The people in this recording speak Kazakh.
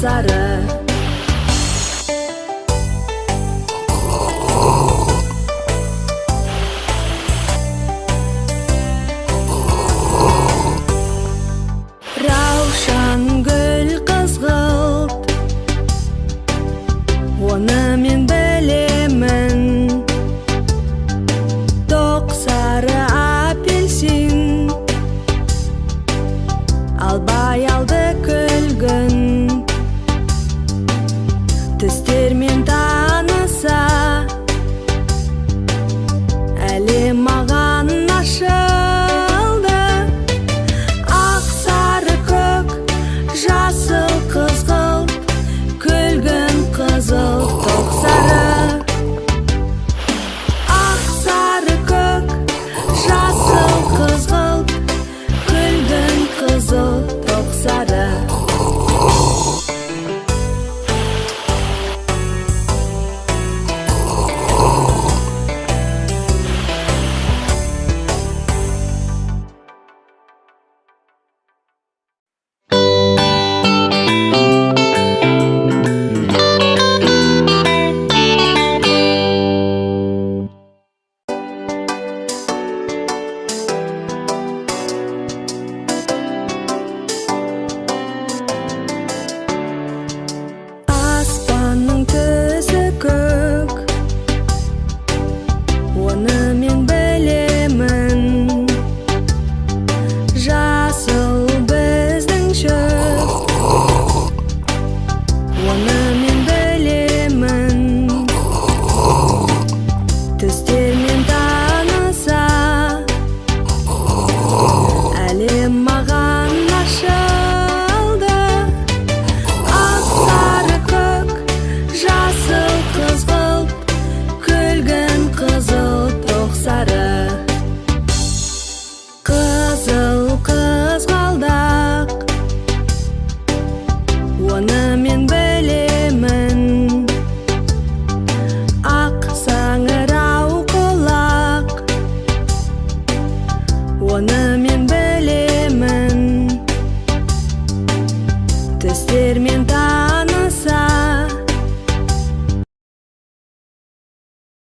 сары. Равшан гүл қызғылт, оны мен білемін. Тоқ сары апельсин, албай алды күлгін. Түстермен таныса, әлі маған ашылды. Ақ сары көк, жасыл қызғылт, күлгін қызыл тоқ сары. Ақ сары көк, жасыл қызғылт, күлгін қызыл тоқ сары. Аспанның түсі көк, оны мен білемін. Жасыл біздің шөп, оны мен білемін. Түстермен таныса, әлі маған ашылды. Ақ сары көк, жасыл қызғылт, күлгін қызыл тоқ сары. Қызыл қызғалдақ, оны мен білемін. Ақ саңырау құлақ, оны мен білемін. Түстермен